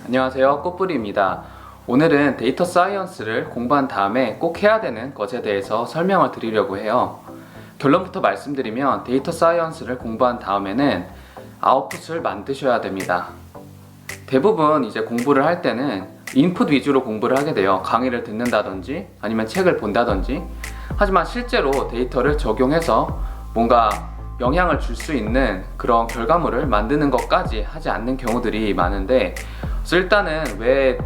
안녕하세요, 꽃뿌리입니다. 오늘은 데이터 사이언스를 공부한 다음에 꼭 해야 되는 것에 대해서 설명을 드리려고 해요. 결론부터 말씀드리면 데이터 사이언스를 공부한 다음에는 아웃풋을 만드셔야 됩니다. 대부분 이제 공부를 할 때는 인풋 위주로 공부를 하게 돼요. 강의를 듣는다든지 아니면 책을 본다든지. 하지만 실제로 데이터를 적용해서 뭔가 영향을 줄 수 있는 그런 결과물을 만드는 것까지 하지 않는 경우들이 많은데, 그래서 일단은 왜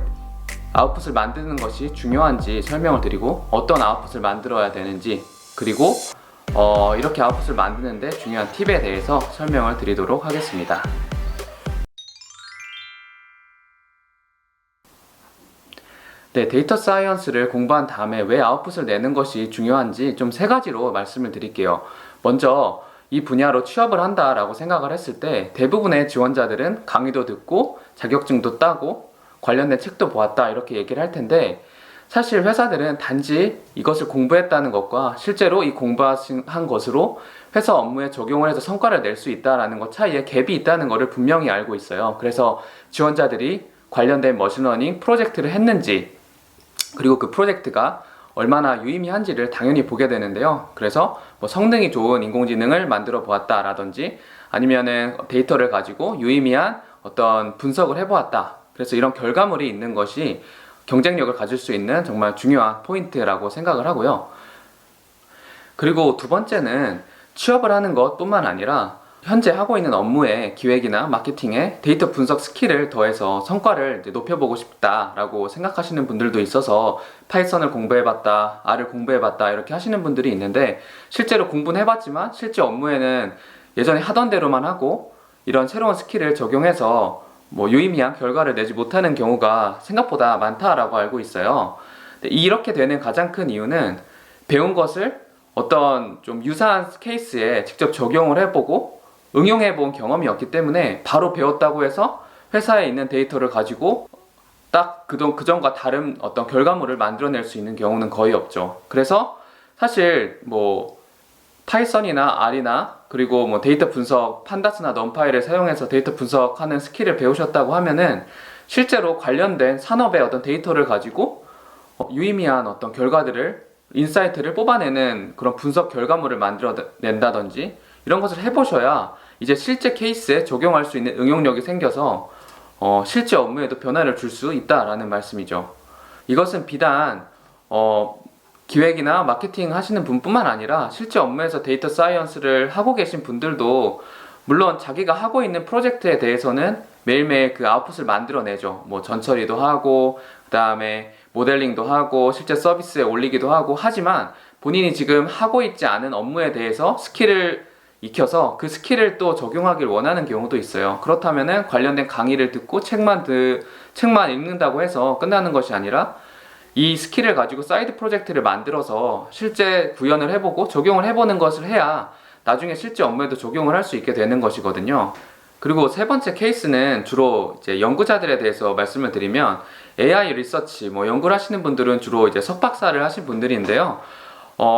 아웃풋을 만드는 것이 중요한지 설명을 드리고, 어떤 아웃풋을 만들어야 되는지, 그리고 이렇게 아웃풋을 만드는데 중요한 팁에 대해서 설명을 드리도록 하겠습니다. 네, 데이터 사이언스를 공부한 다음에 왜 아웃풋을 내는 것이 중요한지 좀 세 가지로 말씀을 드릴게요. 먼저 이 분야로 취업을 한다라고 생각을 했을 때 대부분의 지원자들은 강의도 듣고 자격증도 따고 관련된 책도 보았다 이렇게 얘기를 할 텐데, 사실 회사들은 단지 이것을 공부했다는 것과 실제로 이 공부한 것으로 회사 업무에 적용을 해서 성과를 낼 수 있다는 것 차이에 갭이 있다는 것을 분명히 알고 있어요. 그래서 지원자들이 관련된 머신러닝 프로젝트를 했는지, 그리고 그 프로젝트가 얼마나 유의미한지를 당연히 보게 되는데요. 그래서 뭐 성능이 좋은 인공지능을 만들어 보았다 라든지, 아니면은 데이터를 가지고 유의미한 어떤 분석을 해보았다, 그래서 이런 결과물이 있는 것이 경쟁력을 가질 수 있는 정말 중요한 포인트라고 생각을 하고요. 그리고 두 번째는 취업을 하는 것뿐만 아니라 현재 하고 있는 업무에 기획이나 마케팅에 데이터 분석 스킬을 더해서 성과를 높여보고 싶다라고 생각하시는 분들도 있어서 파이썬을 공부해봤다, R을 공부해봤다 이렇게 하시는 분들이 있는데, 실제로 공부는 해봤지만 실제 업무에는 예전에 하던 대로만 하고 이런 새로운 스킬을 적용해서 뭐 유의미한 결과를 내지 못하는 경우가 생각보다 많다라고 알고 있어요. 이렇게 되는 가장 큰 이유는 배운 것을 어떤 좀 유사한 케이스에 직접 적용을 해보고 응용해 본 경험이 없기 때문에, 바로 배웠다고 해서 회사에 있는 데이터를 가지고 딱 그전과 다른 어떤 결과물을 만들어낼 수 있는 경우는 거의 없죠. 그래서 사실 뭐 파이썬이나 R이나 그리고 뭐 데이터 분석, 판다스나 넘파이를 사용해서 데이터 분석하는 스킬을 배우셨다고 하면은 실제로 관련된 산업의 어떤 데이터를 가지고 유의미한 어떤 결과들을, 인사이트를 뽑아내는 그런 분석 결과물을 만들어낸다든지 이런 것을 해보셔야 이제 실제 케이스에 적용할 수 있는 응용력이 생겨서 실제 업무에도 변화를 줄 수 있다라는 말씀이죠. 이것은 비단 기획이나 마케팅 하시는 분뿐만 아니라 실제 업무에서 데이터 사이언스를 하고 계신 분들도, 물론 자기가 하고 있는 프로젝트에 대해서는 매일매일 그 아웃풋을 만들어내죠. 뭐 전처리도 하고 그 다음에 모델링도 하고 실제 서비스에 올리기도 하고, 하지만 본인이 지금 하고 있지 않은 업무에 대해서 스킬을 익혀서 그 스킬을 또 적용하길 원하는 경우도 있어요. 그렇다면은 관련된 강의를 듣고 책만 읽는다고 해서 끝나는 것이 아니라 이 스킬을 가지고 사이드 프로젝트를 만들어서 실제 구현을 해보고 적용을 해보는 것을 해야 나중에 실제 업무에도 적용을 할 수 있게 되는 것이거든요. 그리고 세 번째 케이스는 주로 이제 연구자들에 대해서 말씀을 드리면, AI 리서치, 뭐 연구를 하시는 분들은 주로 이제 석박사를 하신 분들인데요.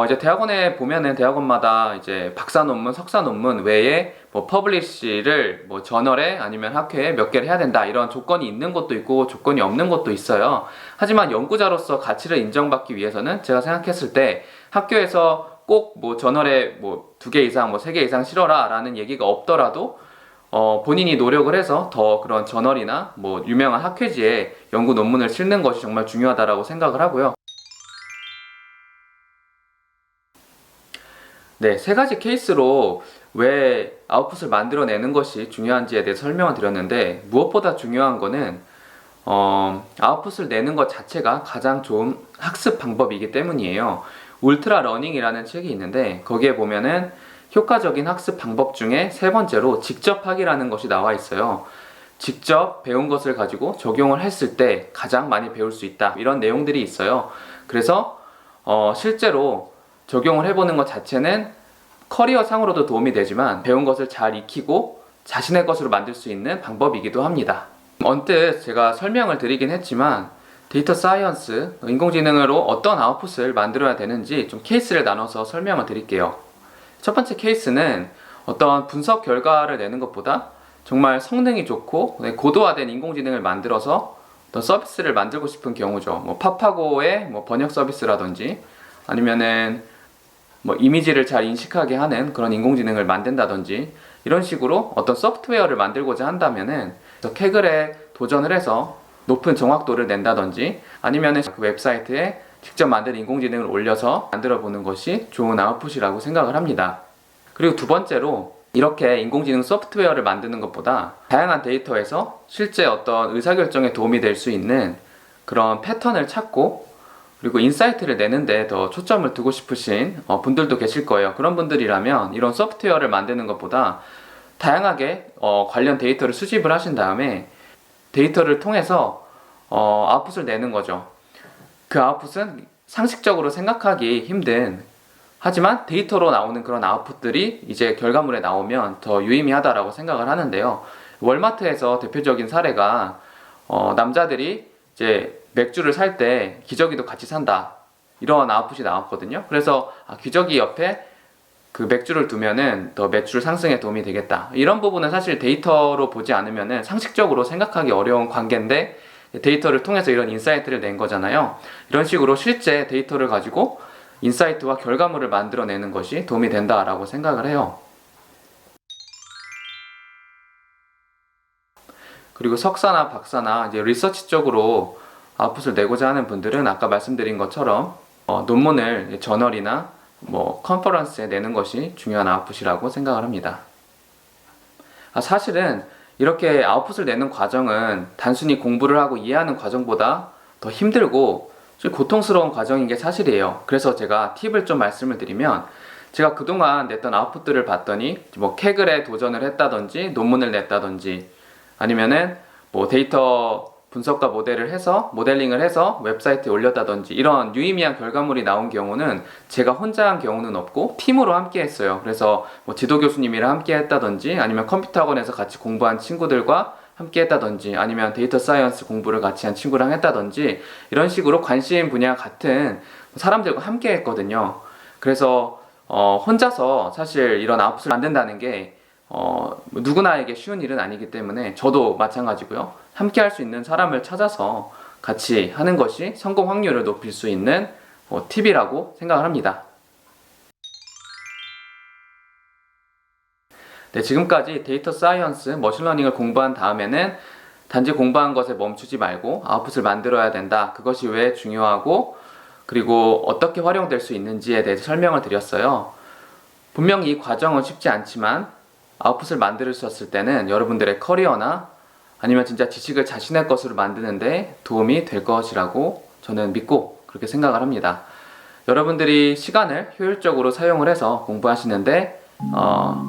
이제 대학원에 보면은 대학원마다 이제 박사 논문, 석사 논문 외에 뭐 퍼블리시를 뭐 저널에 아니면 학회에 몇 개를 해야 된다 이런 조건이 있는 것도 있고 조건이 없는 것도 있어요. 하지만 연구자로서 가치를 인정받기 위해서는 제가 생각했을 때 학교에서 꼭 뭐 저널에 뭐 2개 이상, 뭐 3개 이상 실어라 라는 얘기가 없더라도 본인이 노력을 해서 더 그런 저널이나 뭐 유명한 학회지에 연구 논문을 실는 것이 정말 중요하다라고 생각을 하고요. 네, 세 가지 케이스로 왜 아웃풋을 만들어내는 것이 중요한지에 대해 설명을 드렸는데, 무엇보다 중요한 거는 아웃풋을 내는 것 자체가 가장 좋은 학습 방법이기 때문이에요. 울트라 러닝이라는 책이 있는데 거기에 보면은 효과적인 학습 방법 중에 세 번째로 직접 하기라는 것이 나와 있어요. 직접 배운 것을 가지고 적용을 했을 때 가장 많이 배울 수 있다, 이런 내용들이 있어요. 그래서 실제로 적용을 해보는 것 자체는 커리어 상으로도 도움이 되지만 배운 것을 잘 익히고 자신의 것으로 만들 수 있는 방법이기도 합니다. 언뜻 제가 설명을 드리긴 했지만 데이터 사이언스, 인공지능으로 어떤 아웃풋을 만들어야 되는지 좀 케이스를 나눠서 설명을 드릴게요. 첫 번째 케이스는 어떤 분석 결과를 내는 것보다 정말 성능이 좋고 고도화된 인공지능을 만들어서 어떤 서비스를 만들고 싶은 경우죠. 뭐 파파고의 뭐 번역 서비스라든지 아니면은 뭐 이미지를 잘 인식하게 하는 그런 인공지능을 만든다든지 이런 식으로 어떤 소프트웨어를 만들고자 한다면은 캐글에 도전을 해서 높은 정확도를 낸다든지 아니면은 그 웹사이트에 직접 만든 인공지능을 올려서 만들어 보는 것이 좋은 아웃풋이라고 생각을 합니다. 그리고 두 번째로 이렇게 인공지능 소프트웨어를 만드는 것보다 다양한 데이터에서 실제 어떤 의사결정에 도움이 될 수 있는 그런 패턴을 찾고 그리고 인사이트를 내는데 더 초점을 두고 싶으신 분들도 계실 거예요. 그런 분들이라면 이런 소프트웨어를 만드는 것보다 다양하게 관련 데이터를 수집을 하신 다음에 데이터를 통해서 아웃풋을 내는 거죠. 그 아웃풋은 상식적으로 생각하기 힘든 하지만 데이터로 나오는 그런 아웃풋들이 이제 결과물에 나오면 더 유의미하다라고 생각을 하는데요. 월마트에서 대표적인 사례가 남자들이 이제 맥주를 살 때 기저귀도 같이 산다 이런 아웃풋이 나왔거든요. 그래서 기저귀 옆에 그 맥주를 두면은 더 매출 상승에 도움이 되겠다. 이런 부분은 사실 데이터로 보지 않으면은 상식적으로 생각하기 어려운 관계인데 데이터를 통해서 이런 인사이트를 낸 거잖아요. 이런 식으로 실제 데이터를 가지고 인사이트와 결과물을 만들어내는 것이 도움이 된다라고 생각을 해요. 그리고 석사나 박사나 이제 리서치 쪽으로 아웃풋을 내고자 하는 분들은 아까 말씀드린 것처럼 논문을 저널이나 뭐 컨퍼런스에 내는 것이 중요한 아웃풋이라고 생각을 합니다. 사실은 이렇게 아웃풋을 내는 과정은 단순히 공부를 하고 이해하는 과정보다 더 힘들고 좀 고통스러운 과정인 게 사실이에요. 그래서 제가 팁을 좀 말씀을 드리면 제가 그동안 냈던 아웃풋들을 봤더니 뭐 캐글에 도전을 했다든지 논문을 냈다든지 아니면은 뭐 데이터 분석과 모델링을 해서 웹사이트에 올렸다든지 이런 유의미한 결과물이 나온 경우는 제가 혼자 한 경우는 없고 팀으로 함께 했어요. 그래서 뭐 지도 교수님이랑 함께 했다든지 아니면 컴퓨터 학원에서 같이 공부한 친구들과 함께 했다든지 아니면 데이터 사이언스 공부를 같이 한 친구랑 했다든지 이런 식으로 관심 분야 같은 사람들과 함께 했거든요. 그래서 혼자서 사실 이런 아웃풋을 만든다는 게 누구나에게 쉬운 일은 아니기 때문에 저도 마찬가지고요. 함께 할 수 있는 사람을 찾아서 같이 하는 것이 성공 확률을 높일 수 있는 팁이라고 생각을 합니다. 네, 지금까지 데이터 사이언스, 머신러닝을 공부한 다음에는 단지 공부한 것에 멈추지 말고 아웃풋을 만들어야 된다. 그것이 왜 중요하고 그리고 어떻게 활용될 수 있는지에 대해서 설명을 드렸어요. 분명히 이 과정은 쉽지 않지만 아웃풋을 만드셨을 때는 여러분들의 커리어나 아니면 진짜 지식을 자신의 것으로 만드는데 도움이 될 것이라고 저는 믿고 그렇게 생각을 합니다. 여러분들이 시간을 효율적으로 사용을 해서 공부하시는데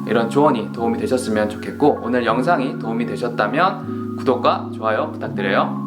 이런 조언이 도움이 되셨으면 좋겠고 오늘 영상이 도움이 되셨다면 구독과 좋아요 부탁드려요.